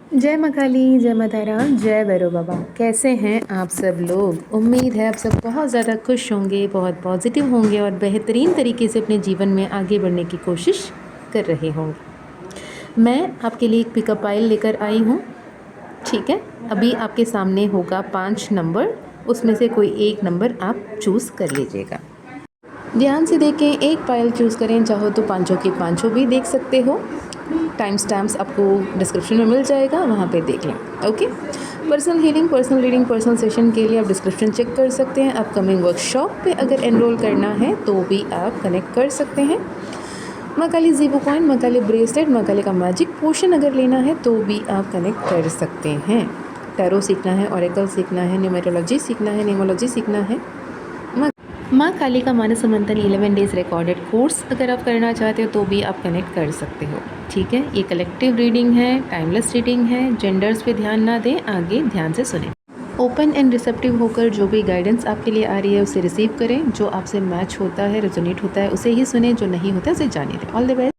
जय माँ काली, जय माँ तारा, जय भैरव बाबा। कैसे हैं आप सब लोग? उम्मीद है आप सब बहुत ज़्यादा खुश होंगे, बहुत पॉजिटिव होंगे और बेहतरीन तरीके से अपने जीवन में आगे बढ़ने की कोशिश कर रहे होंगे। मैं आपके लिए एक पिकअप फाइल लेकर आई हूँ। ठीक है, अभी आपके सामने होगा 5 नंबर, उसमें से कोई एक नंबर आप चूज़ कर लीजिएगा। ध्यान से देखें, एक फाइल चूज़ करें, चाहो तो पाँचों के पाँचों भी देख सकते हो। टाइम स्टैम्प्स आपको डिस्क्रिप्शन में मिल जाएगा, वहाँ पे देख लें। Okay, personal healing, personal reading, personal session के लिए आप डिस्क्रिप्शन चेक कर सकते हैं। अपकमिंग वर्कशॉप पे अगर एनरोल करना है तो भी आप कनेक्ट कर सकते हैं। माँ काली ज़ीबो कॉइन, माँ काली ब्रेसलेट, माँ काली का मैजिक पोशन अगर लेना है तो भी आप कनेक्ट कर सकते हैं। टैरो सीखना है, ऑरेकल सीखना है, न्यूमेरोलॉजी सीखना है, न्यूमोलॉजी सीखना है, माँ काली का मानस मंथन 11 डेज़ रिकॉर्डेड कोर्स अगर आप करना चाहते हो तो भी आप कनेक्ट कर सकते हो। ठीक है, ये कलेक्टिव रीडिंग है, टाइमलेस रीडिंग है। जेंडर्स पे ध्यान ना दें, आगे ध्यान से सुनें। ओपन एंड रिसेप्टिव होकर जो भी गाइडेंस आपके लिए आ रही है उसे रिसीव करें। जो आपसे मैच होता है, रेजोनेट होता है, उसे ही सुने, जो नहीं होता है उसे जाने दें। All the best.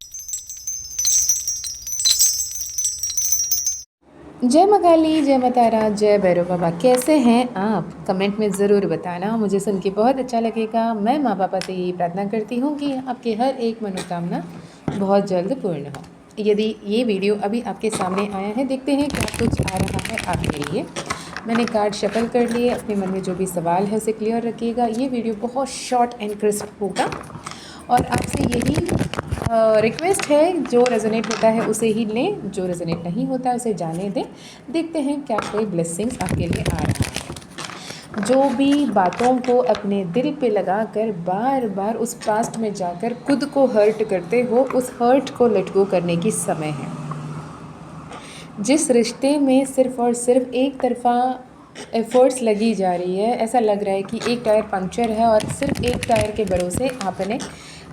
जय माँ काली, जय माँ तारा, जय भैरव बाबा। कैसे हैं आप? कमेंट में ज़रूर बताना, मुझे सुन के बहुत अच्छा लगेगा। मैं माँ बाबा से यही प्रार्थना करती हूँ कि आपकी हर एक मनोकामना बहुत जल्द पूर्ण हो। यदि ये वीडियो अभी आपके सामने आया है, देखते हैं क्या कुछ आ रहा है आपके लिए। मैंने कार्ड शफल कर लिए, अपने मन में जो भी सवाल है उसे क्लियर रखिएगा। ये वीडियो बहुत शॉर्ट एंड क्रिस्प होगा और आपसे यही रिक्वेस्ट है, जो रेजोनेट होता है उसे ही लें, जो रेजोनेट नहीं होता है उसे जाने दें। देखते हैं क्या कोई ब्लेसिंग्स आपके लिए आ रहा है। जो भी बातों को अपने दिल पे लगा कर बार बार उस पास्ट में जाकर खुद को हर्ट करते हो, उस हर्ट को लेट गो करने की समय है। जिस रिश्ते में सिर्फ़ और सिर्फ एक तरफ़ा एफ़र्ट्स लगी जा रही है, ऐसा लग रहा है कि एक टायर पंक्चर है और सिर्फ एक टायर के भरोसे आपने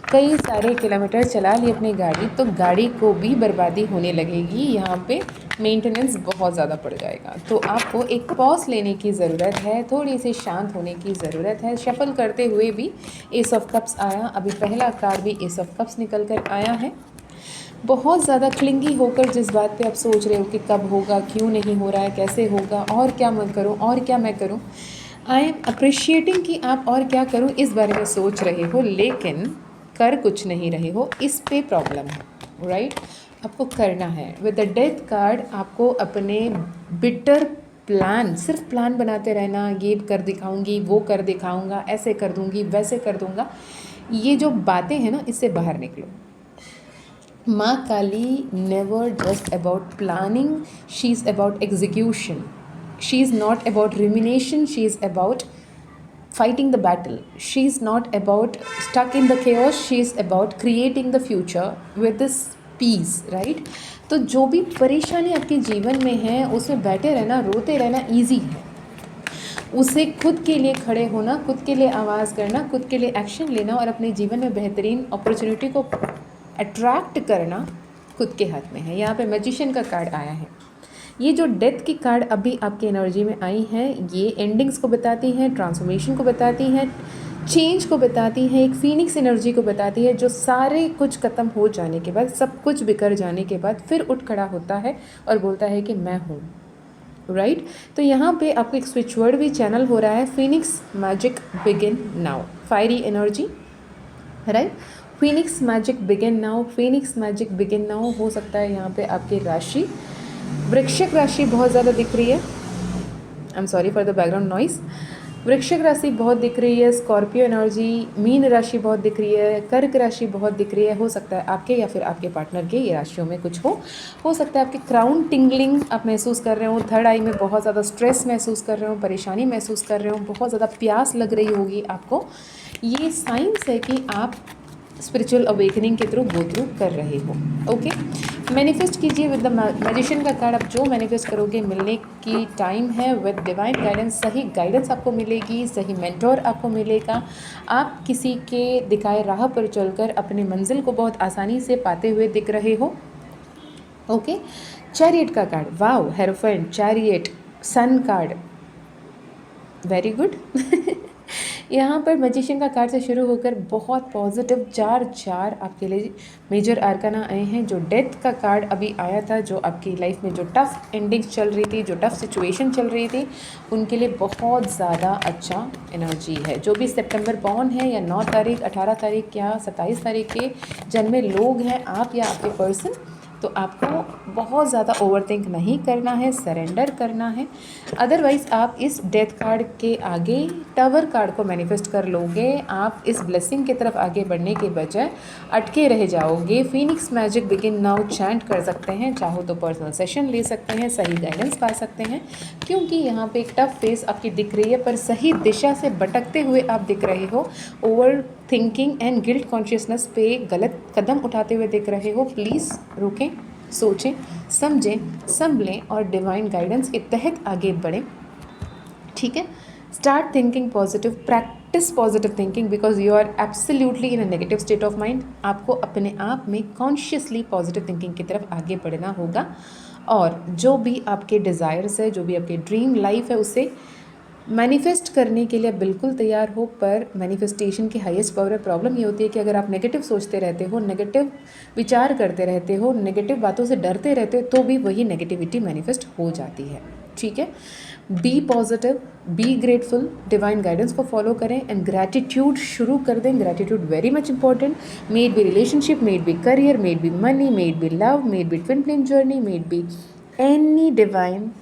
कई सारे किलोमीटर चला ली अपनी गाड़ी, तो गाड़ी को भी बर्बादी होने लगेगी। यहाँ पे मेंटेनेंस बहुत ज़्यादा पड़ जाएगा। तो आपको एक पॉज़ लेने की ज़रूरत है, थोड़ी सी शांत होने की ज़रूरत है। शफल करते हुए भी एस ऑफ कप्स आया, अभी पहला कार्ड भी एस ऑफ कप्स निकल कर आया है। बहुत ज़्यादा क्लिंगी होकर जिस बात पे आप सोच रहे हो कि कब होगा, क्यों नहीं हो रहा है, कैसे होगा, और क्या मैं करूं, और क्या मैं करूं, आई एम अप्रिशिएटिंग कि आप और क्या करूं इस बारे में सोच रहे हो, लेकिन कर कुछ नहीं रहे हो, इस पे प्रॉब्लम है। राइट, आपको करना है। विद द डेथ कार्ड आपको अपने बिटर प्लान, सिर्फ प्लान बनाते रहना, ये कर दिखाऊंगी, वो कर दिखाऊंगा, ऐसे कर दूंगी, वैसे कर दूंगा, ये जो बातें हैं ना, इससे बाहर निकलो। माँ काली never just about planning, she's about execution. She's not about rumination, she's about fighting the battle. She's not about stuck in the chaos, she's about creating the future with this peace, right? तो जो भी परेशानी आपके जीवन में है, उसमें बैठे रहना, रोते रहना ईजी है। उसे खुद के लिए खड़े होना, खुद के लिए आवाज़ करना, खुद के लिए एक्शन लेना और अपने जीवन में बेहतरीन अपॉर्चुनिटी को अट्रैक्ट करना खुद के हाथ में है। यहाँ पे मैजिशियन का कार्ड आया है। ये जो डेथ की कार्ड अभी आपकी एनर्जी में आई है, ये एंडिंग्स को बताती है, ट्रांसफॉर्मेशन को बताती है, चेंज को बताती है, एक फीनिक्स एनर्जी को बताती है, जो सारे कुछ ख़त्म हो जाने के बाद, सब कुछ बिखर जाने के बाद फिर उठ खड़ा होता है और बोलता है कि मैं हूँ। राइट, तो यहाँ पे आपको एक स्विच वर्ड भी चैनल हो रहा है, Phoenix magic begin now, fiery energy. Right, Phoenix magic begin now, Phoenix magic begin now. हो सकता है यहाँ पे आपकी राशि वृश्चिक राशि बहुत ज़्यादा दिख रही है। I am sorry for the background noise. वृश्चिक राशि बहुत दिख रही है, स्कॉर्पियो एनर्जी, मीन राशि बहुत दिख रही है, कर्क राशि बहुत दिख रही है। हो सकता है आपके या फिर आपके पार्टनर के ये राशियों में कुछ हो सकता है आपके क्राउन टिंगलिंग आप महसूस कर रहे हो, थर्ड आई में बहुत ज़्यादा स्ट्रेस महसूस कर रहे हो, परेशानी महसूस कर रहे हो, बहुत ज़्यादा प्यास लग रही होगी आपको। ये साइंस है कि आप स्पिरिचुअल अवेकनिंग के गो थ्रू कर रहे हो। ओके, मैनिफेस्ट कीजिए विद द मैजिशियन का कार्ड। आप जो मैनिफेस्ट करोगे मिलने की टाइम है। विद डिवाइन गाइडेंस, सही गाइडेंस आपको मिलेगी, सही मेंटोर आपको मिलेगा। आप किसी के दिखाए राह पर चलकर अपने मंजिल को बहुत आसानी से पाते हुए दिख रहे हो। ओके, चैरियट का card, wow, hierophant, chariot, sun card, very good. यहाँ पर मैजिशियन का कार्ड से शुरू होकर बहुत पॉजिटिव चार चार आपके लिए मेजर आर्काना आए हैं। जो डेथ का कार्ड अभी आया था, जो आपकी लाइफ में जो टफ एंडिंग्स चल रही थी, जो टफ सिचुएशन चल रही थी, उनके लिए बहुत ज़्यादा अच्छा एनर्जी है। जो भी सितंबर बॉर्न है या 9 तारीख, 18 तारीख या 27 तारीख के जन्मे लोग हैं, आप या आपके पर्सन, तो आपको बहुत ज़्यादा ओवरथिंक नहीं करना है, सरेंडर करना है। अदरवाइज़ आप इस डेथ कार्ड के आगे टावर कार्ड को मैनिफेस्ट कर लोगे। आप इस ब्लेसिंग की तरफ आगे बढ़ने के बजाय अटके रह जाओगे। Phoenix magic begin now chant कर सकते हैं, चाहो तो पर्सनल सेशन ले सकते हैं, सही गाइडेंस पा सकते हैं, क्योंकि यहाँ पे एक टफ फेस आपकी दिख रही है, पर सही दिशा से भटकते हुए आप दिख रहे हो। Over thinking and guilt consciousness पे गलत कदम उठाते हुए दिख रहे हो। प्लीज़ रुकें, सोचें, समझें, संभलें और डिवाइन गाइडेंस के तहत आगे बढ़ें। ठीक है, start thinking positive, practice positive thinking because you are absolutely in a negative state of mind. आपको अपने आप में कॉन्शियसली पॉजिटिव थिंकिंग की तरफ आगे बढ़ना होगा, और जो भी आपके डिज़ायर्स है, जो भी आपके ड्रीम लाइफ है, उसे मैनिफेस्ट करने के लिए बिल्कुल तैयार हो। पर मैनिफेस्टेशन की हाईएस्ट पावर है। प्रॉब्लम ये होती है कि अगर आप नेगेटिव सोचते रहते हो, नेगेटिव विचार करते रहते हो, नेगेटिव बातों से डरते रहते हो, तो भी वही नेगेटिविटी मैनिफेस्ट हो जाती है। ठीक है, be positive, be grateful, divine guidance को फॉलो करें एंड ग्रैटिट्यूड शुरू कर दें। Gratitude very much important, may it be relationship, may it be career, may it be money, may it be love, may it be twin flame journey, may it be any divine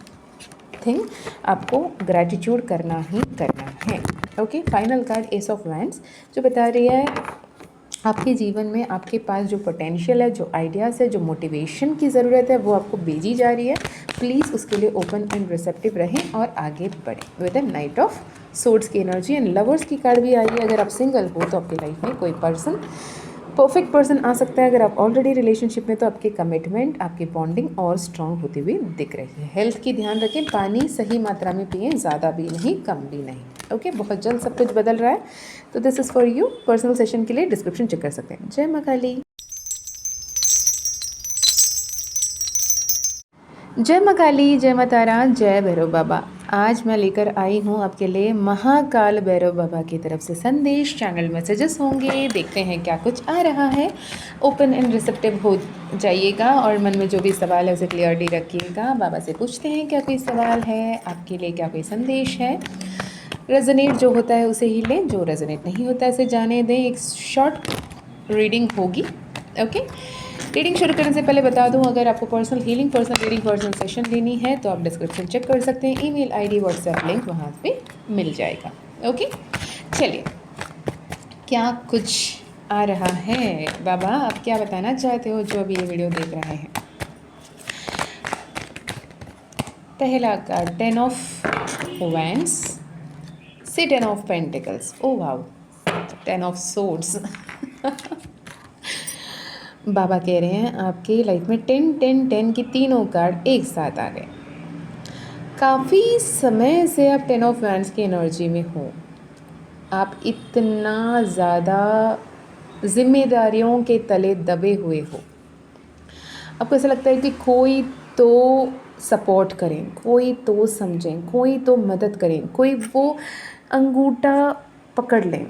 thing, आपको gratitude करना ही करना है। Okay, final card ace of wands, जो बता रही है आपके जीवन में आपके पास जो पोटेंशियल है, जो आइडियाज़ है, जो मोटिवेशन की ज़रूरत है, वो आपको भेजी जा रही है। प्लीज़ उसके लिए ओपन एंड रिसेप्टिव रहें और आगे बढ़ें। With the night of swords की एनर्जी एंड लवर्स की कार्ड भी आई है। अगर आप सिंगल हो तो आपकी लाइफ में कोई पर्सन, परफेक्ट पर्सन आ सकता है। अगर आप ऑलरेडी रिलेशनशिप में, तो आपकी कमिटमेंट, आपकी बॉन्डिंग और स्ट्रांग होती हुई दिख रही है। हेल्थ की ध्यान रखें, पानी सही मात्रा में पिएं, ज़्यादा भी नहीं, कम भी नहीं। ओके, बहुत जल्द सब कुछ बदल रहा है, तो this is for you. Personal session के लिए डिस्क्रिप्शन चेक कर सकते हैं। जय माँ काली। जय माँ काली, जय माँ तारा, जय भैरव बाबा। आज मैं लेकर आई हूँ आपके लिए महाकाल भैरव बाबा की तरफ से संदेश। चैनल मैसेजेस होंगे, देखते हैं क्या कुछ आ रहा है। ओपन एंड रिसेप्टिव हो जाइएगा और मन में जो भी सवाल है उसे क्लियरिटी रखिएगा। बाबा से पूछते हैं क्या कोई सवाल है आपके लिए, क्या कोई संदेश है। रेजोनेट जो होता है उसे ही लें, जो रेजोनेट नहीं होता है उसे जाने दें। एक शॉर्ट रीडिंग होगी। ओके, रीडिंग शुरू करने से पहले बता दूं, अगर आपको personal healing, personal reading, personal session लेनी है तो आप डिस्क्रिप्शन चेक कर सकते हैं। ईमेल आईडी, व्हाट्सएप लिंक वहाँ पे मिल जाएगा। ओके, चलिए, क्या कुछ आ रहा है बाबा, आप क्या बताना चाहते हो जो अभी ये वीडियो देख रहे हैं। पहला कार्ड 10 ऑफ वैंड्स से 10 of pentacles. Oh wow, 10 of swords. बाबा कह रहे हैं आपकी लाइफ में 10 10 10 की तीनों कार्ड एक साथ आ गए। काफ़ी समय से आप 10 ऑफ वैंड्स की एनर्जी में हो। आप इतना ज़्यादा जिम्मेदारियों के तले दबे हुए हो। आपको ऐसा लगता है कि कोई तो सपोर्ट करें, कोई तो समझें, कोई तो मदद करें, कोई वो अंगूठा पकड़ लें,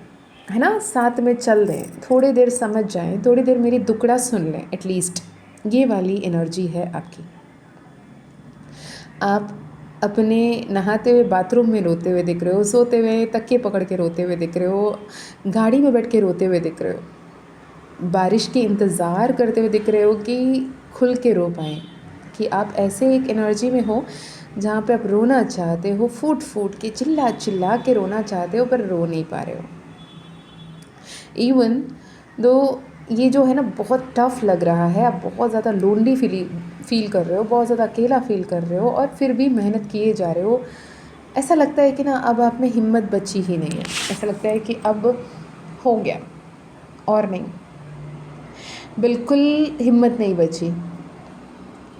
है ना, साथ में चल दें, थोड़ी देर समझ जाएं, थोड़ी देर मेरी दुकड़ा सुन लें एटलीस्ट। ये वाली एनर्जी है आपकी। आप अपने नहाते हुए बाथरूम में रोते हुए दिख रहे हो, सोते हुए तकिए पकड़ के रोते हुए दिख रहे हो, गाड़ी में बैठ के रोते हुए दिख रहे हो, बारिश के इंतज़ार करते हुए दिख रहे हो कि खुल के रो पाएँ। कि आप ऐसे एक एनर्जी में हो जहाँ पे आप रोना चाहते हो, फूट फूट के, चिल्ला चिल्ला के रोना चाहते हो, पर रो नहीं पा रहे हो। इवन दो ये जो है ना बहुत टफ़ लग रहा है, आप बहुत ज़्यादा लोनली फील कर रहे हो, बहुत ज़्यादा अकेला फील कर रहे हो, और फिर भी मेहनत किए जा रहे हो। ऐसा लगता है कि ना अब आप में हिम्मत बची ही नहीं है। ऐसा लगता है कि अब हो गया और नहीं, बिल्कुल हिम्मत नहीं बची,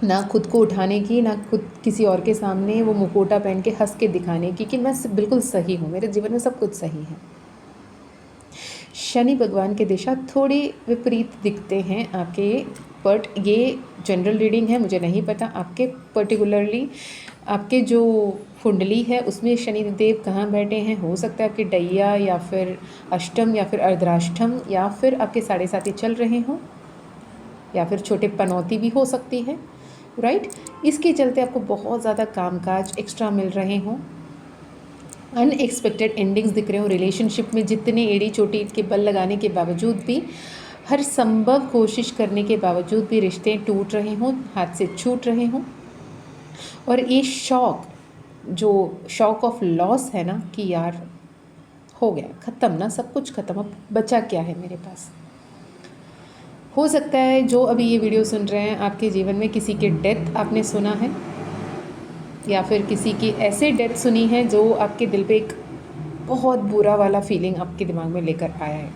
ना खुद को उठाने की, ना खुद किसी और के सामने वो मुखौटा पहन के हंस के दिखाने की कि मैं बिल्कुल सही हूँ, मेरे जीवन में सब कुछ सही है। शनि भगवान की दिशा थोड़ी विपरीत दिखते हैं आपके, बट ये जनरल रीडिंग है, मुझे नहीं पता आपके पर्टिकुलरली आपके जो कुंडली है उसमें शनिदेव कहाँ बैठे हैं, हो सकता है आपके डैया या फिर अष्टम या फिर अर्धराष्टम या फिर आपके साढ़े साथी चल रहे हों या फिर छोटे पनौती भी हो सकती है, राइट। इसके चलते आपको बहुत ज़्यादा कामकाज एक्स्ट्रा मिल रहे हों, अनएक्सपेक्टेड एंडिंग्स दिख रहे हो रिलेशनशिप में, जितने एड़ी चोटी के बल लगाने के बावजूद भी, हर संभव कोशिश करने के बावजूद भी रिश्ते टूट रहे हों, हाथ से छूट रहे हों। और ये शॉक ऑफ लॉस है ना कि यार हो गया, ख़त्म ना, सब कुछ ख़त्म, अब बचा क्या है मेरे पास। हो सकता है जो अभी ये वीडियो सुन रहे हैं आपके जीवन में किसी के डेथ आपने सुना है या फिर किसी की ऐसे डेथ सुनी है जो आपके दिल पे एक बहुत बुरा वाला फीलिंग आपके दिमाग में लेकर आया है।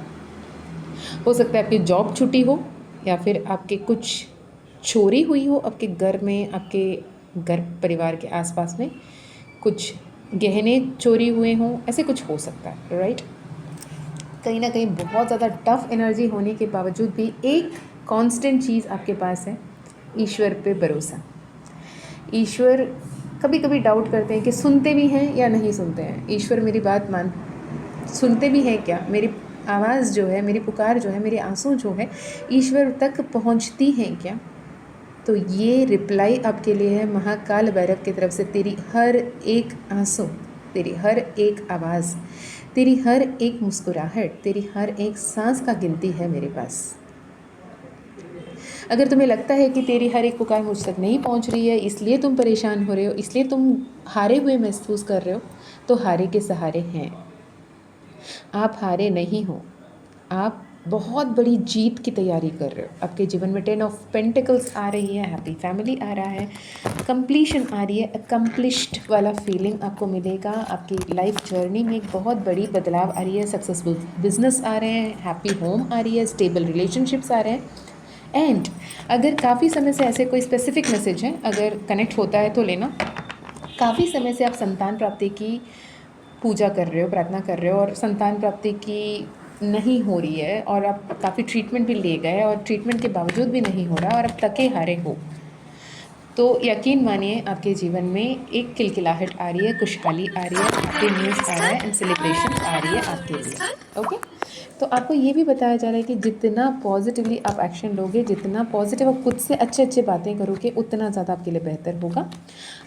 हो सकता है आपकी जॉब छुट्टी हो या फिर आपके कुछ चोरी हुई हो आपके घर में, आपके घर परिवार के आसपास में कुछ गहने चोरी हुए हों, ऐसे कुछ हो सकता है, राइट। कहीं ना कहीं बहुत ज़्यादा टफ एनर्जी होने के बावजूद भी एक कांस्टेंट चीज़ आपके पास है, ईश्वर पे भरोसा। ईश्वर, कभी कभी डाउट करते हैं कि सुनते भी हैं या नहीं सुनते हैं। ईश्वर मेरी बात सुनते भी हैं क्या, मेरी आवाज़ जो है, मेरी पुकार जो है, मेरे आंसू जो है ईश्वर तक पहुंचती हैं क्या। तो ये रिप्लाई आपके लिए है महाकाल भैरव की तरफ से। तेरी हर एक आंसू, तेरी हर एक आवाज़, तेरी हर एक मुस्कुराहट, तेरी हर एक सांस का गिनती है मेरे पास। अगर तुम्हें लगता है कि तेरी हर एक पुकार मुझ तक नहीं पहुंच रही है, इसलिए तुम परेशान हो रहे हो, इसलिए तुम हारे हुए महसूस कर रहे हो, तो हारे के सहारे हैं। आप हारे नहीं हो, आप बहुत बड़ी जीत की तैयारी कर रहे हो। आपके जीवन में 10 ऑफ पेंटिकल्स आ रही है, हैप्पी फैमिली आ रहा है, कंप्लीशन आ रही है, अकम्पलिश्ड वाला फीलिंग आपको मिलेगा। आपकी लाइफ जर्नी में एक बहुत बड़ी बदलाव आ रही है, सक्सेसफुल बिजनेस आ रहे हैं, हैप्पी होम आ रही है, स्टेबल रिलेशनशिप्स आ रहे हैं। एंड अगर काफ़ी समय से ऐसे कोई स्पेसिफिक मैसेज है, अगर कनेक्ट होता है तो लेना, काफ़ी समय से आप संतान प्राप्ति की पूजा कर रहे हो, प्रार्थना कर रहे हो और संतान प्राप्ति की नहीं हो रही है और आप काफ़ी ट्रीटमेंट भी ले गए और ट्रीटमेंट के बावजूद भी नहीं हो रहा और अब तके हारे हो, तो यकीन मानिए आपके जीवन में एक किलकिलाहट आ रही है, खुशहाली आ रही है, हैप्पी न्यूज़ आ रहा है एंड सेलिब्रेशन आ रही है आपके लिए, ओके। तो आपको ये भी बताया जा रहा है कि जितना पॉजिटिवली आप एक्शन लोगे, जितना पॉजिटिव आप खुद से अच्छे अच्छे बातें करोगे, उतना ज़्यादा आपके लिए बेहतर होगा।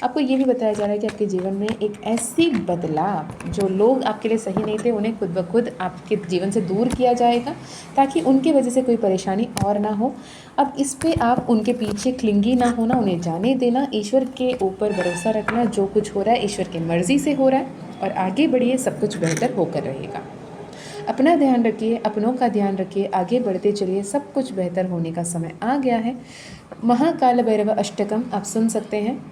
आपको ये भी बताया जा रहा है कि आपके जीवन में एक ऐसी बदलाव, जो लोग आपके लिए सही नहीं थे उन्हें खुद ब खुद आपके जीवन से दूर किया जाएगा, ताकि उनकी वजह से कोई परेशानी और ना हो। अब इस पे आप उनके पीछे क्लिंगी ना होना, उन्हें जाने देना, ईश्वर के ऊपर भरोसा रखना, जो कुछ हो रहा है ईश्वर की मर्ज़ी से हो रहा है और आगे बढ़िए, सब कुछ बेहतर होकर रहेगा। अपना ध्यान रखिए, अपनों का ध्यान रखिए, आगे बढ़ते चलिए, सब कुछ बेहतर होने का समय आ गया है। महाकाल भैरव अष्टकम आप सुन सकते हैं,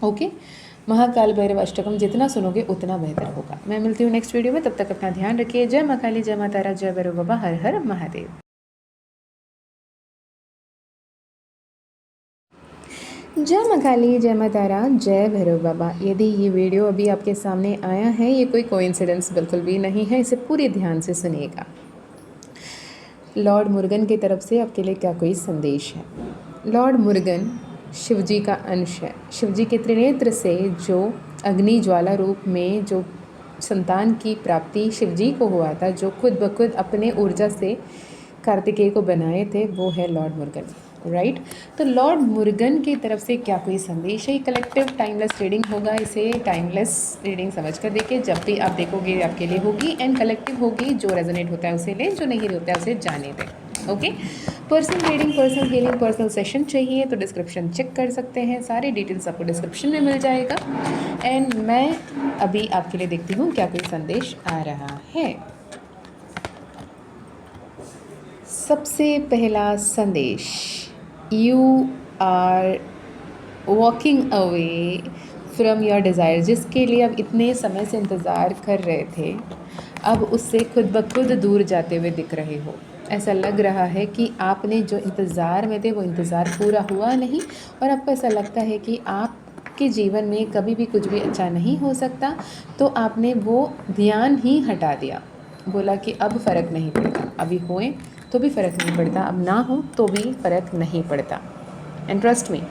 ओके। महाकाल भैरव अष्टकम जितना सुनोगे उतना बेहतर होगा। मैं मिलती हूँ नेक्स्ट वीडियो में, तब तक अपना ध्यान रखिए। जय माँ काली, जय माँ तारा, जय भैरव बाबा, हर हर महादेव। जय माँ काली, जय माँ तारा, जय भैरव बाबा। यदि ये वीडियो अभी आपके सामने आया है, ये कोई कोइंसिडेंस बिल्कुल भी नहीं है, इसे पूरे ध्यान से सुनिएगा। लॉर्ड मुर्गन की तरफ से आपके लिए क्या कोई संदेश है। लॉर्ड मुर्गन शिव जी का अंश है। शिव जी के त्रिनेत्र से जो अग्नि ज्वाला रूप में जो संतान की प्राप्ति शिव जी को हुआ था, जो खुद ब खुद अपने ऊर्जा से कार्तिकेय को बनाए थे, वो है लॉर्ड मुर्गन, राइट। तो लॉर्ड मुर्गन की तरफ से क्या कोई संदेश है। कलेक्टिव टाइमलेस रीडिंग होगा, इसे टाइमलेस रीडिंग समझ कर देखिए। जब भी आप देखोगे आपके लिए होगी एंड कलेक्टिव होगी। जो रेजोनेट होता है उसे लें, जो नहीं होता है उसे जाने दें, okay. Personal reading, personal healing, personal session चाहिए तो डिस्क्रिप्शन चेक कर सकते हैं, सारे डिटेल्स आपको डिस्क्रिप्शन में मिल जाएगा। एंड मैं अभी आपके लिए देखती हूँ क्या कोई संदेश आ रहा है। सबसे पहला संदेश, you are walking away from your desire. जिसके लिए आप इतने समय से इंतज़ार कर रहे थे, अब उससे खुद ब खुद दूर जाते हुए दिख रहे हो। ऐसा लग रहा है कि आपने जो इंतज़ार में थे वो इंतज़ार पूरा हुआ नहीं और आपको ऐसा लगता है कि आपके जीवन में कभी भी कुछ भी अच्छा नहीं हो सकता, तो आपने वो ध्यान ही हटा दिया, बोला कि अब फ़र्क नहीं पड़ता, अभी होए तो भी फ़र्क नहीं पड़ता, अब ना हो तो भी फ़र्क नहीं पड़ता। And trust me,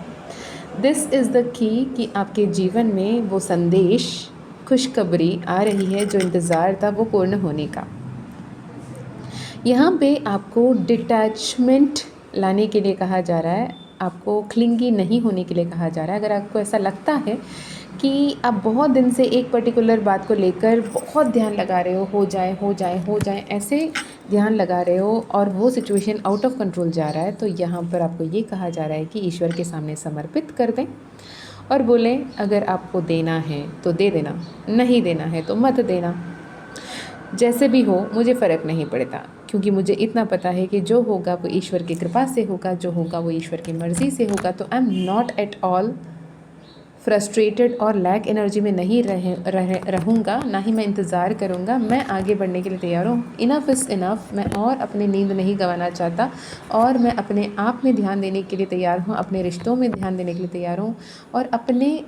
this is the key कि आपके जीवन में वो संदेश, खुशखबरी आ रही है जो इंतज़ार था वो पूर्ण होने का। यहाँ पे आपको डिटैचमेंट लाने के लिए कहा जा रहा है, आपको क्लिंगी नहीं होने के लिए कहा जा रहा है। अगर आपको ऐसा लगता है कि आप बहुत दिन से एक पर्टिकुलर बात को लेकर बहुत ध्यान लगा रहे हो जाए हो जाए हो जाए, ऐसे ध्यान लगा रहे हो और वो सिचुएशन आउट ऑफ कंट्रोल जा रहा है, तो यहाँ पर आपको ये कहा जा रहा है कि ईश्वर के सामने समर्पित कर दें और बोलें अगर आपको देना है तो दे देना, नहीं देना है तो मत देना। जैसे भी हो मुझे फ़र्क नहीं पड़ता, क्योंकि मुझे इतना पता है कि जो होगा वो ईश्वर की कृपा से होगा, जो होगा वो ईश्वर की मर्ज़ी से होगा। तो I am not at all frustrated और लैक एनर्जी में नहीं रहूँगा, ना ही मैं इंतज़ार करूँगा। मैं आगे बढ़ने के लिए तैयार हूँ। Enough is enough. मैं और अपनी नींद नहीं गंवाना चाहता और मैं अपने आप में ध्यान देने के लिए तैयार हूँ, अपने रिश्तों में ध्यान देने के लिए तैयार हूँ और अपने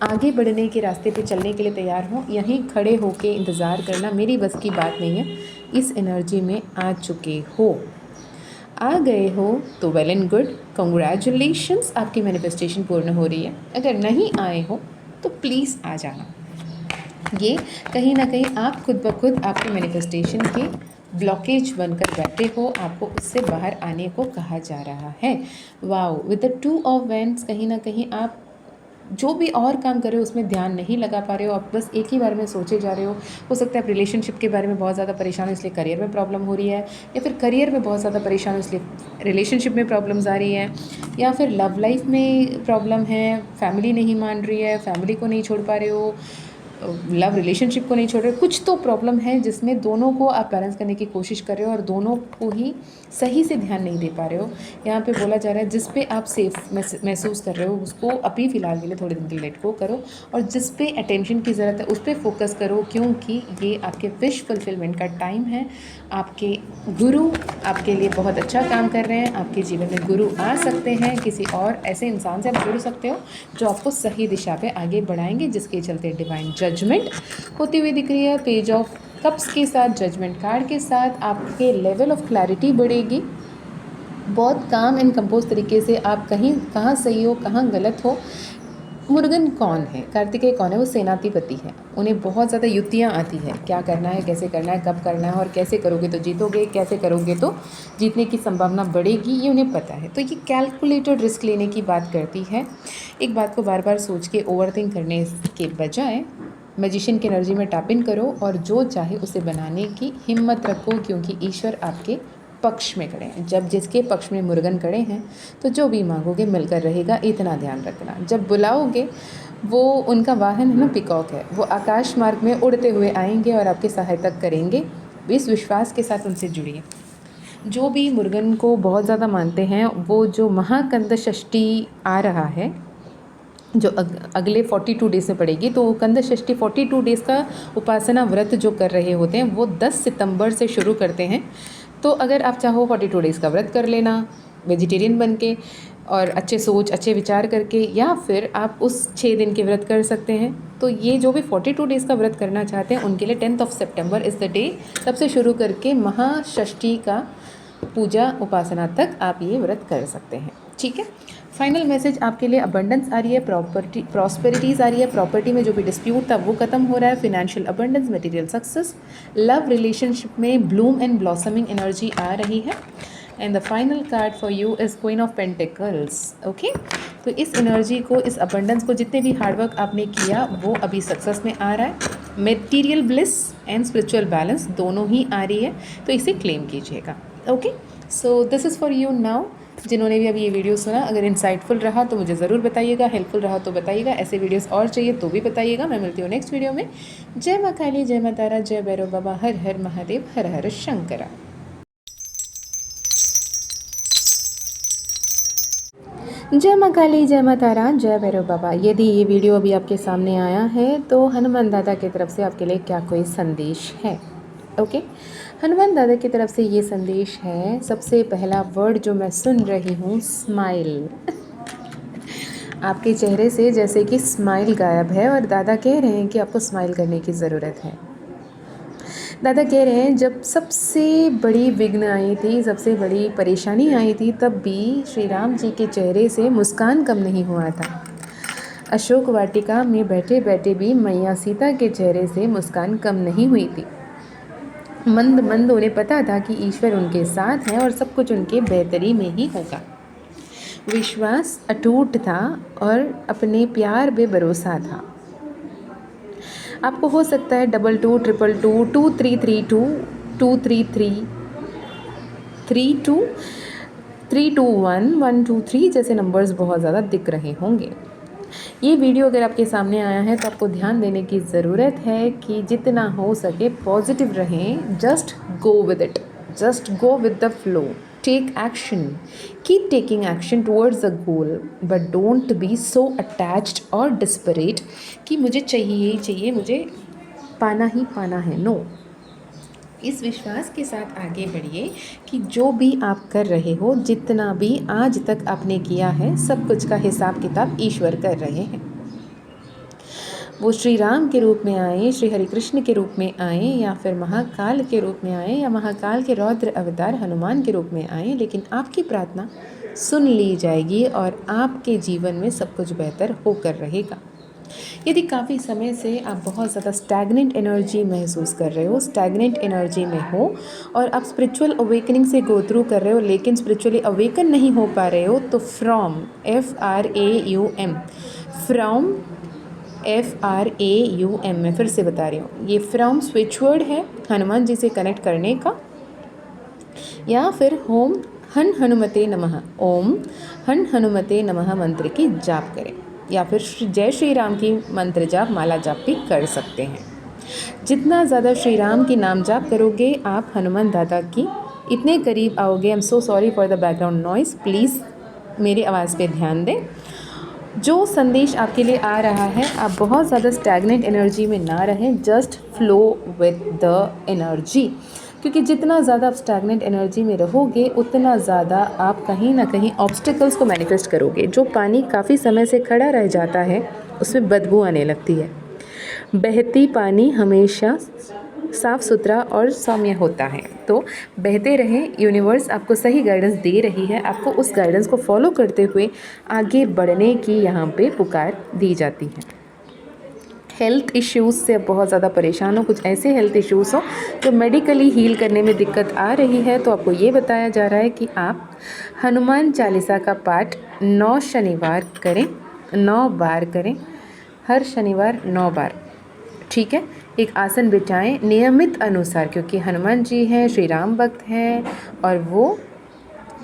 आगे बढ़ने के रास्ते पे चलने के लिए तैयार हूँ। यहीं खड़े होके इंतज़ार करना मेरी बस की बात नहीं है। इस एनर्जी में आ चुके हो, आ गए हो तो वेल एंड गुड, कंग्रेचुलेशंस, आपकी मैनिफेस्टेशन पूर्ण हो रही है। अगर नहीं आए हो तो प्लीज़ आ जाना। ये कहीं ना कहीं आप खुद ब खुद आपके मैनिफेस्टेशन के ब्लॉकेज बनकर बैठे हो, आपको उससे बाहर आने को कहा जा रहा है। Wow, with the two of vents, कहीं ना कहीं आप जो भी और काम कर रहे हो उसमें ध्यान नहीं लगा पा रहे हो, आप बस एक ही बारे में सोचे जा रहे हो सकता है आप रिलेशनशिप के बारे में बहुत ज़्यादा परेशान हो इसलिए करियर में प्रॉब्लम हो रही है, या फिर करियर में बहुत ज़्यादा परेशान हो इसलिए रिलेशनशिप में प्रॉब्लम्स आ रही हैं, या फिर लव लाइफ में प्रॉब्लम है, फैमिली नहीं मान रही है, फैमिली को नहीं छोड़ पा रहे हो, लव रिलेशनशिप को नहीं छोड़ रहे, कुछ तो प्रॉब्लम है जिसमें दोनों को आप बैलेंस करने की कोशिश कर रहे हो और दोनों को ही सही से ध्यान नहीं दे पा रहे हो। यहाँ पे बोला जा रहा है जिस पे आप सेफ महसूस कर रहे हो उसको अभी फ़िलहाल के लिए थोड़े दिन के लिए लेट गो करो और जिस पे अटेंशन की ज़रूरत है उस पर फोकस करो, क्योंकि ये आपके विश फुलफिलमेंट का टाइम है। आपके गुरु आपके लिए बहुत अच्छा काम कर रहे हैं। आपके जीवन में गुरु आ सकते हैं, किसी और ऐसे इंसान से आप जुड़ सकते हो जो आपको सही दिशा पे आगे बढ़ाएंगे, जिसके चलते डिवाइन जजमेंट होती हुई दिख रही है। पेज ऑफ कप्स के साथ, जजमेंट कार्ड के साथ आपके लेवल ऑफ क्लैरिटी बढ़ेगी। बहुत काम एंड कंपोज तरीके से आप कहीं कहाँ सही हो कहाँ गलत हो। मुरुगन कौन है, कार्तिकेय कौन है, वो सेनाधिपति है। उन्हें बहुत ज़्यादा युक्तियाँ आती है, क्या करना है, कैसे करना है, कब करना है और कैसे करोगे तो जीतोगे, कैसे करोगे तो जीतने की संभावना बढ़ेगी, ये उन्हें पता है। तो ये कैलकुलेटेड रिस्क लेने की बात करती है। एक बात को बार बार सोच के ओवरथिंक करने के बजाय मैजिशियन की एनर्जी में टैप इन करो और जो चाहे उसे बनाने की हिम्मत रखो, क्योंकि ईश्वर आपके पक्ष में खड़े हैं। जब जिसके पक्ष में मुरुगन खड़े हैं तो जो भी मांगोगे मिलकर रहेगा, इतना ध्यान रखना। जब बुलाओगे, वो उनका वाहन है ना, पिकॉक है, वो आकाश मार्ग में उड़ते हुए आएंगे और आपकी सहायता करेंगे। इस विश्वास के साथ उनसे जुड़िए। जो भी मुरुगन को बहुत ज़्यादा मानते हैं, वो जो महाकंद षष्ठी आ रहा है जो अगले 42 डेज़ में पड़ेगी, तो कंद षष्ठी 42 डेज़ का उपासना व्रत जो कर रहे होते हैं वो 10 सितंबर से शुरू करते हैं। तो अगर आप चाहो 42 डेज़ का व्रत कर लेना वेजिटेरियन बन के और अच्छे सोच अच्छे विचार करके, या फिर आप उस 6 दिन के व्रत कर सकते हैं। तो ये जो भी 42 डेज़ का व्रत करना चाहते हैं उनके लिए 10 सितंबर इज़ द डे। तब से शुरू करके महाषष्ठी का पूजा उपासना तक आप ये व्रत कर सकते हैं। ठीक है, फाइनल मैसेज आपके लिए अबंडेंस आ रही है, प्रॉस्पेरिटीज़ आ रही है। प्रॉपर्टी में जो भी डिस्प्यूट था वो खत्म हो रहा है। Financial abundance, material success, love relationship में ब्लूम एंड ब्लॉसमिंग एनर्जी आ रही है। And the final card for you is queen of pentacles. Okay, तो इस एनर्जी को, इस अबंडेंस को, जितने भी हार्डवर्क आपने किया वो अभी सक्सेस में आ रहा है। Material bliss and spiritual balance दोनों ही आ रही है, तो इसे क्लेम कीजिएगा। Okay, so this is for you now. जिन्होंने भी अभी ये वीडियो सुना, अगर इंसाइटफुल रहा तो मुझे ज़रूर बताइएगा, हेल्पफुल रहा तो बताइएगा, ऐसे वीडियोस और चाहिए तो भी बताइएगा। मैं मिलती हूँ नेक्स्ट वीडियो में। जय माँ काली, जय माँ तारा, जय भैरव बाबा, हर हर महादेव, हर हर शंकरा। जय माँ काली, जय माँ तारा, जय भैरव बाबा। यदि ये वीडियो अभी आपके सामने आया है तो हनुमान दादा की तरफ से आपके लिए क्या कोई संदेश है? ओके, हनुमान दादा की तरफ से ये संदेश है। सबसे पहला वर्ड जो मैं सुन रही हूँ, स्माइल। आपके चेहरे से जैसे कि स्माइल गायब है और दादा कह रहे हैं कि आपको स्माइल करने की ज़रूरत है। दादा कह रहे हैं जब सबसे बड़ी विघ्न आई थी, सबसे बड़ी परेशानी आई थी, तब भी श्री राम जी के चेहरे से मुस्कान कम नहीं हुआ था। अशोक वाटिका में बैठे बैठे भी मैया सीता के चेहरे से मुस्कान कम नहीं हुई थी। मंद मंद उन्हें पता था कि ईश्वर उनके साथ है और सब कुछ उनके बेहतरी में ही होगा। विश्वास अटूट था और अपने प्यार पे भरोसा था। आपको हो सकता है 22 222 2332 233 32 321 123 जैसे नंबर्स बहुत ज़्यादा दिख रहे होंगे। ये वीडियो अगर आपके सामने आया है तो आपको ध्यान देने की ज़रूरत है कि जितना हो सके पॉजिटिव रहें। Just go with it, just go with the flow, take action, keep taking action towards the goal, but don't be so attached और डिस्परेट कि मुझे चाहिए ही चाहिए, मुझे पाना ही पाना है। नो, इस विश्वास के साथ आगे बढ़िए कि जो भी आप कर रहे हो, जितना भी आज तक आपने किया है, सब कुछ का हिसाब किताब ईश्वर कर रहे हैं। वो श्री राम के रूप में आए, श्री हरि कृष्ण के रूप में आए, या फिर महाकाल के रूप में आए, या महाकाल के रौद्र अवतार हनुमान के रूप में आए, लेकिन आपकी प्रार्थना सुन ली जाएगी और आपके जीवन में सब कुछ बेहतर होकर रहेगा। यदि काफ़ी समय से आप बहुत ज़्यादा स्टैग्नेंट एनर्जी महसूस कर रहे हो, स्टैग्नेंट एनर्जी में हो और आप स्पिरिचुअल अवेकनिंग से गो थ्रू कर रहे हो लेकिन स्पिरिचुअली अवेकन नहीं हो पा रहे हो, तो फ्रॉम FRAUM, फ्रॉम FRAUM, मैं फिर से बता रही हूँ, ये फ्रॉम स्विच वर्ड है हनुमान जी से कनेक्ट करने का, या फिर होम हन हनुमते नमः, ओम हन हनुमते नमः मंत्र की जाप करें, या फिर जय श्री राम की मंत्र जाप, माला जाप भी कर सकते हैं। जितना ज़्यादा श्री राम की नाम जाप करोगे आप हनुमान दादा की इतने करीब आओगे। I am so sorry for the background noise, please मेरी आवाज़ पे ध्यान दें। जो संदेश आपके लिए आ रहा है, आप बहुत ज़्यादा स्टैग्नेंट एनर्जी में ना रहें, just flow with the energy, क्योंकि जितना ज़्यादा आप स्टैग्नेंट एनर्जी में रहोगे उतना ज़्यादा आप कहीं ना कहीं ऑब्स्टिकल्स को मैनिफेस्ट करोगे। जो पानी काफ़ी समय से खड़ा रह जाता है उसमें बदबू आने लगती है। बहती पानी हमेशा साफ़ सुथरा और सौम्य होता है। तो बहते रहें, यूनिवर्स आपको सही गाइडेंस दे रही है, आपको उस गाइडेंस को फॉलो करते हुए आगे बढ़ने की यहाँ पे पुकार दी जाती है। हेल्थ इश्यूज़ से आप बहुत ज़्यादा परेशान हो, कुछ ऐसे हेल्थ इश्यूज़ हो जो मेडिकली हील करने में दिक्कत आ रही है, तो आपको ये बताया जा रहा है कि आप हनुमान चालीसा का पाठ 9 शनिवार करें, 9 बार करें, हर शनिवार 9 बार, ठीक है। एक आसन बिछाएं नियमित अनुसार, क्योंकि हनुमान जी हैं, श्री राम भक्त हैं और वो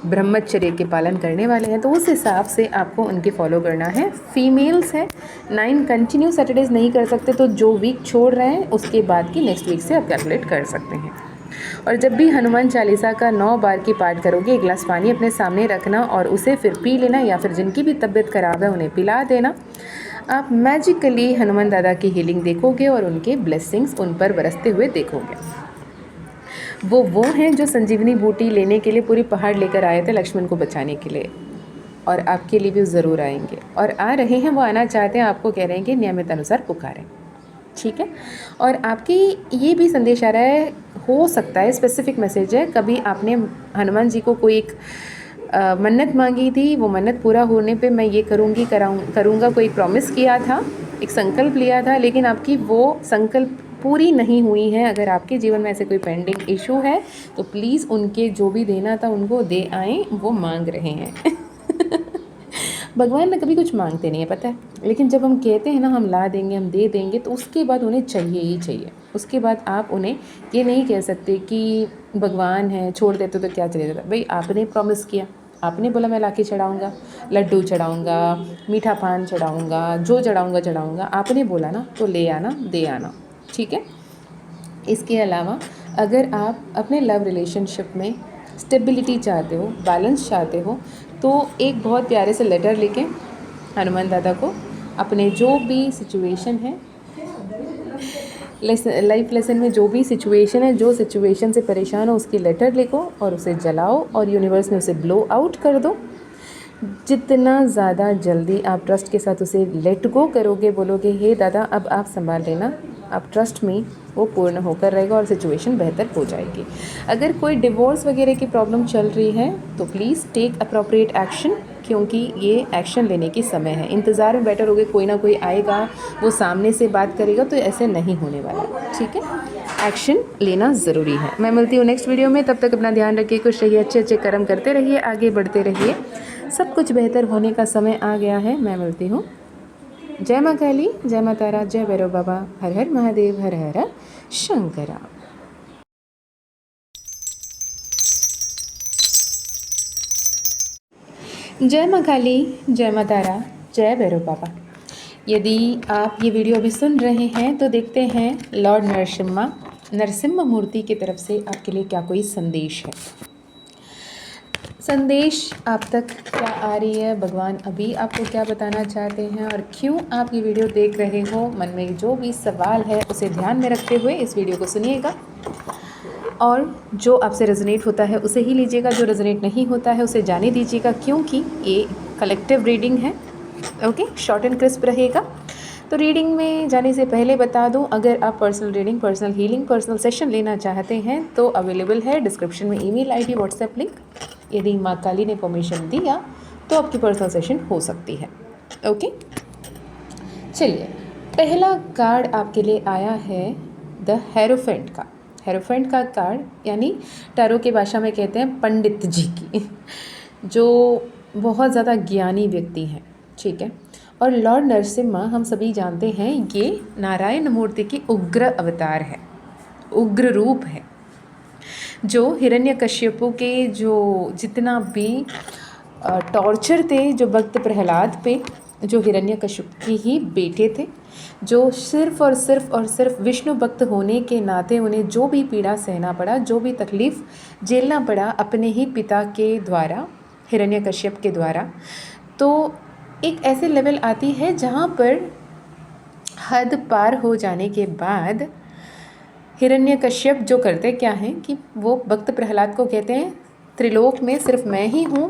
ब्रह्मचर्य के पालन करने वाले हैं, तो उस हिसाब से आपको उनके फॉलो करना है। फीमेल्स हैं, 9 कंटिन्यू सैटरडेज़ नहीं कर सकते, तो जो वीक छोड़ रहे हैं उसके बाद की नेक्स्ट वीक से आप कैलकुलेट कर सकते हैं। और जब भी हनुमान चालीसा का 9 बार की पाठ करोगे, एक गिलास पानी अपने सामने रखना और उसे फिर पी लेना, या फिर जिनकी भी तबीयत ख़राब है उन्हें पिला देना। आप मैजिकली हनुमान दादा की हीलिंग देखोगे और उनके ब्लेसिंग्स उन पर बरसते हुए देखोगे। वो हैं जो संजीवनी बूटी लेने के लिए पूरी पहाड़ लेकर आए थे लक्ष्मण को बचाने के लिए, और आपके लिए भी ज़रूर आएंगे और आ रहे हैं। वो आना चाहते हैं, आपको कह रहे हैं कि नियमित अनुसार पुकारें, ठीक है। और आपकी ये भी संदेश आ रहा है, हो सकता है स्पेसिफिक मैसेज है, कभी आपने हनुमान जी को कोई एक मन्नत मांगी थी, वो मन्नत पूरा होने पे मैं ये करूँगी करूँगा कोई प्रॉमिस किया था, एक संकल्प लिया था, लेकिन आपकी वो संकल्प पूरी नहीं हुई है। अगर आपके जीवन में ऐसे कोई पेंडिंग इशू है तो प्लीज़ उनके जो भी देना था उनको दे आएँ, वो मांग रहे हैं। भगवान ना कभी कुछ मांगते नहीं है, पता है, लेकिन जब हम कहते हैं ना हम ला देंगे, हम दे देंगे, तो उसके बाद उन्हें चाहिए ही चाहिए। उसके बाद आप उन्हें ये नहीं कह सकते कि भगवान है छोड़ देते तो क्या चले जाता। भाई आपने प्रॉमिस किया, आपने बोला मैं लाके चढ़ाऊँगा, लड्डू चढ़ाऊँगा, मीठा पान चढ़ाऊँगा, जो चढ़ाऊँगा, आपने बोला ना, तो ले आना, दे आना, ठीक है। इसके अलावा अगर आप अपने लव रिलेशनशिप में स्टेबिलिटी चाहते हो, बैलेंस चाहते हो, तो एक बहुत प्यारे से लेटर लिखें हनुमान दादा को, अपने जो भी सिचुएशन है, लाइफ लेसन में जो भी सिचुएशन है, जो सिचुएशन से परेशान हो, उसकी लेटर लिखो और उसे जलाओ और यूनिवर्स में उसे ब्लो आउट कर दो। जितना ज़्यादा जल्दी आप ट्रस्ट के साथ उसे लेट गो करोगे, बोलोगे हे दादा अब आप संभाल लेना, आप ट्रस्ट में, वो पूर्ण होकर रहेगा और सिचुएशन बेहतर हो जाएगी। अगर कोई डिवोर्स वगैरह की प्रॉब्लम चल रही है तो प्लीज़ टेक अप्रोप्रिएट एक्शन, क्योंकि ये एक्शन लेने की समय है। इंतज़ार में बैठे रहोगे कोई ना कोई आएगा, वो सामने से बात करेगा, तो ऐसे नहीं होने वाला। ठीक है, एक्शन लेना ज़रूरी है। मैं मिलती हूँ नेक्स्ट वीडियो में, तब तक अपना ध्यान रखिए, खुश रहिए, अच्छे अच्छे कर्म करते रहिए, आगे बढ़ते रहिए। सब कुछ बेहतर होने का समय आ गया है। मैं मिलती हूँ। जय माँ काली, जय माँ तारा, जय भैरव बाबा, हर हर महादेव, हर हर शंकरा। जय माँ काली, जय माँ तारा, जय भैरव बाबा। यदि आप ये वीडियो अभी सुन रहे हैं तो देखते हैं लॉर्ड नरसिम्हा मूर्ति की तरफ से आपके लिए क्या कोई संदेश है। संदेश आप तक क्या आ रही है, भगवान अभी आपको क्या बताना चाहते हैं और क्यों आप ये वीडियो देख रहे हो। मन में जो भी सवाल है उसे ध्यान में रखते हुए इस वीडियो को सुनिएगा, और जो आपसे रेजोनेट होता है उसे ही लीजिएगा, जो रेजोनेट नहीं होता है उसे जाने दीजिएगा, क्योंकि ये कलेक्टिव रीडिंग है। ओके, शॉर्ट एंड क्रिस्प रहेगा। तो रीडिंग में जाने से पहले बता दूं, अगर आप personal reading, personal healing, personal session लेना चाहते हैं तो अवेलेबल है डिस्क्रिप्शन में ईमेल आईडी, व्हाट्सएप लिंक। यदि माँ काली ने परमिशन दिया तो आपकी पर्सनल सेशन हो सकती है। ओके, चलिए, पहला कार्ड आपके लिए आया है द हेरोफेंट का। हेरोफेंट का कार्ड यानी टैरो के भाषा में कहते हैं पंडित जी की, जो बहुत ज़्यादा ज्ञानी व्यक्ति हैं। ठीक है, और लॉर्ड नरसिम्हा हम सभी जानते हैं ये नारायण मूर्ति की उग्र अवतार है, उग्र रूप है, जो हिरण्यकश्यपु के जो जितना भी टॉर्चर थे जो भक्त प्रहलाद पे, जो हिरण्यकश्यप के ही बेटे थे, जो सिर्फ और सिर्फ विष्णु भक्त होने के नाते उन्हें जो भी पीड़ा सहना पड़ा, जो भी तकलीफ़ झेलना पड़ा अपने ही पिता के द्वारा, हिरण्यकश्यप के द्वारा, तो एक ऐसे लेवल आती है जहाँ पर हद पार हो जाने के बाद हिरण्यकश्यप जो करते क्या हैं कि वो भक्त प्रहलाद को कहते हैं त्रिलोक में सिर्फ मैं ही हूँ,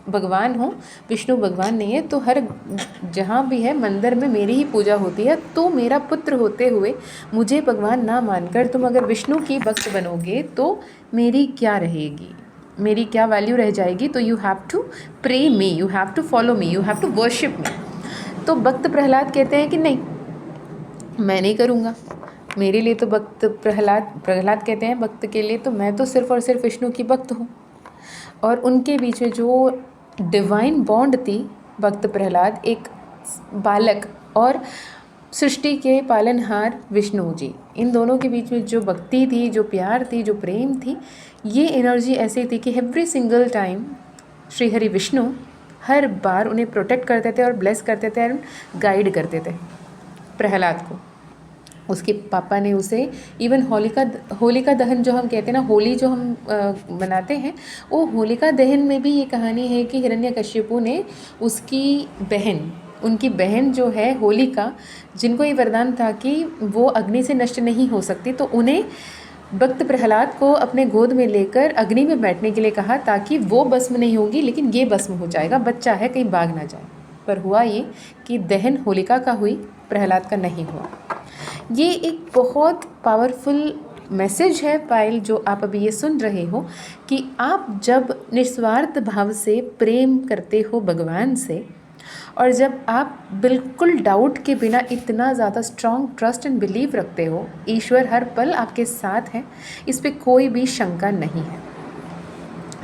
भगवान हूँ, विष्णु भगवान नहीं है, तो हर जहाँ भी है मंदिर में मेरी ही पूजा होती है, तो मेरा पुत्र होते हुए मुझे भगवान ना मानकर तुम अगर विष्णु की भक्त बनोगे तो मेरी क्या रहेगी, मेरी क्या वैल्यू रह जाएगी। तो you have to pray me, you have to follow me, you have to worship me. तो भक्त प्रहलाद कहते हैं कि नहीं, मैं नहीं करूँगा, मेरे लिए तो भक्त प्रहलाद कहते हैं भक्त के लिए तो मैं तो सिर्फ और सिर्फ विष्णु की भक्त हूँ। और उनके बीच में जो डिवाइन बॉन्ड थी, भक्त प्रहलाद एक बालक और सृष्टि के पालनहार विष्णु जी, इन दोनों के बीच में जो भक्ति थी, जो प्यार थी, जो प्रेम थी, ये एनर्जी ऐसी थी कि every single time Shri Hari Vishnu हर बार उन्हें प्रोटेक्ट करते थे और ब्लेस करते थे और गाइड करते थे प्रहलाद को। उसके पापा ने उसे इवन होलिका दहन जो हम कहते हैं ना, होली जो हम मनाते हैं, वो होलिका दहन में भी ये कहानी है कि हिरण्यकश्यपु ने उसकी बहन, उनकी बहन जो है होलिका, जिनको ये वरदान था कि वो अग्नि से नष्ट नहीं हो सकती, तो उन्हें भक्त प्रहलाद को अपने गोद में लेकर अग्नि में बैठने के लिए कहा ताकि वो भस्म नहीं होगी लेकिन ये भस्म हो जाएगा, बच्चा है कहीं भाग ना जाए। पर हुआ ये कि दहन होलिका का हुई, प्रहलाद का नहीं हुआ। ये एक बहुत पावरफुल मैसेज है पायल, जो आप अभी ये सुन रहे हो, कि आप जब निस्वार्थ भाव से प्रेम करते हो भगवान से, और जब आप बिल्कुल डाउट के बिना इतना ज़्यादा स्ट्रॉन्ग ट्रस्ट एंड बिलीव रखते हो, ईश्वर हर पल आपके साथ है, इस पे कोई भी शंका नहीं है।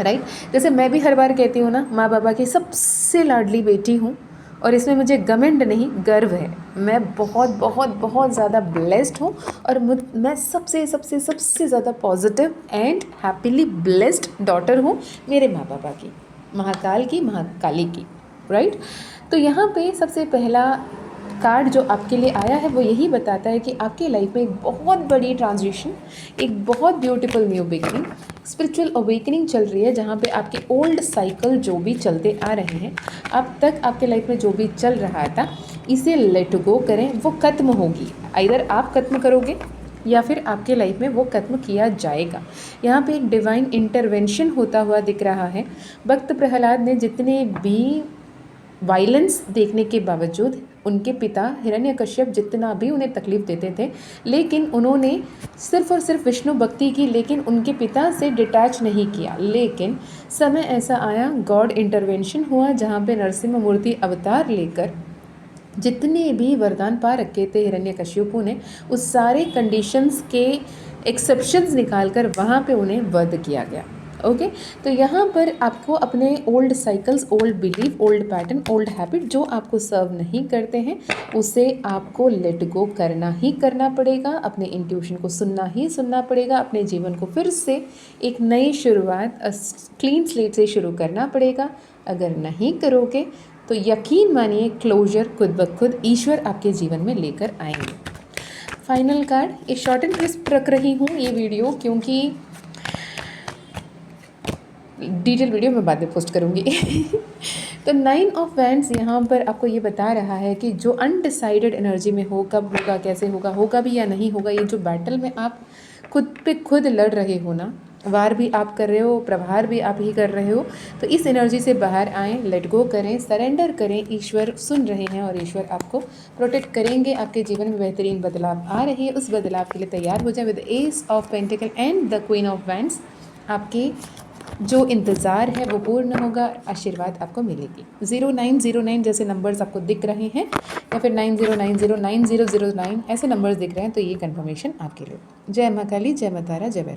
राइट, जैसे मैं भी हर बार कहती हूँ ना, माँ बाबा की सबसे लाडली बेटी हूँ, और इसमें मुझे घमंड नहीं, गर्व है। मैं बहुत बहुत बहुत ज़्यादा ब्लेस्ड हूँ, और मैं सबसे सबसे सबसे ज़्यादा positive and happily blessed daughter हूँ मेरे माँ बाबा की, महाकाल की, महाकाली की। राइट, तो यहाँ पे सबसे पहला कार्ड जो आपके लिए आया है वो यही बताता है कि आपके लाइफ में एक बहुत बड़ी ट्रांजिशन, एक बहुत beautiful new beginning, spiritual awakening चल रही है, जहाँ पे आपके ओल्ड साइकिल जो भी चलते आ रहे हैं, अब तक आपके लाइफ में जो भी चल रहा था, इसे लेट गो करें, वो ख़त्म होगी। आइदर आप ख़त्म करोगे या फिर आपके लाइफ में वो ख़त्म किया जाएगा। यहाँ पे एक डिवाइन इंटरवेंशन होता हुआ दिख रहा है। भक्त प्रहलाद ने जितने भी वायलेंस देखने के बावजूद उनके पिता हिरण्यकश्यप जितना भी उन्हें तकलीफ़ देते थे, लेकिन उन्होंने सिर्फ और सिर्फ विष्णु भक्ति की, लेकिन उनके पिता से डिटैच नहीं किया। लेकिन समय ऐसा आया, गॉड इंटरवेंशन हुआ, जहाँ पे नरसिम्हा मूर्ति अवतार लेकर जितने भी वरदान पा रखे थे हिरण्यकश्यपु ने, उस सारे कंडीशंस के एक्सेप्शंस निकाल कर वहाँ पे उन्हें वध किया गया। ओके, तो यहाँ पर आपको अपने old cycles, old belief, old pattern, old habit जो आपको सर्व नहीं करते हैं, उसे आपको लेट गो करना ही करना पड़ेगा। अपने इंट्यूशन को सुनना ही सुनना पड़ेगा। अपने जीवन को फिर से एक नई शुरुआत, क्लीन स्लेट से शुरू करना पड़ेगा। अगर नहीं करोगे तो यकीन मानिए क्लोजर खुद ब खुद ईश्वर आपके जीवन में लेकर आएंगे। फाइनल कार्ड, एक शॉर्ट एंड क्रिस्प रख रही हूँ ये वीडियो, क्योंकि डिटेल वीडियो मैं बाद में पोस्ट करूँगी। तो 9 ऑफ वैंड्स यहाँ पर आपको ये बता रहा है कि जो अनडिसाइडेड एनर्जी में हो, कब होगा, कैसे होगा, होगा भी या नहीं होगा, ये जो बैटल में आप खुद पे खुद लड़ रहे हो ना, वार भी आप कर रहे हो, प्रहार भी आप ही कर रहे हो, तो इस एनर्जी से बाहर आएँ, लेट गो करें, सरेंडर करें। ईश्वर सुन रहे हैं और ईश्वर आपको प्रोटेक्ट करेंगे। आपके जीवन में बेहतरीन बदलाव आ रही है, उस बदलाव के लिए तैयार हो जाए। With S of pentacle and the queen of wands आपके जो इंतज़ार है वो पूर्ण होगा, आशीर्वाद आपको मिलेगी। 0909 जैसे नंबर्स आपको दिख रहे हैं, या फिर 90909009 ऐसे नंबर्स दिख रहे हैं, तो ये कन्फर्मेशन आपके लिए। जय माँ काली, जय माँ तारा, जय भैरव।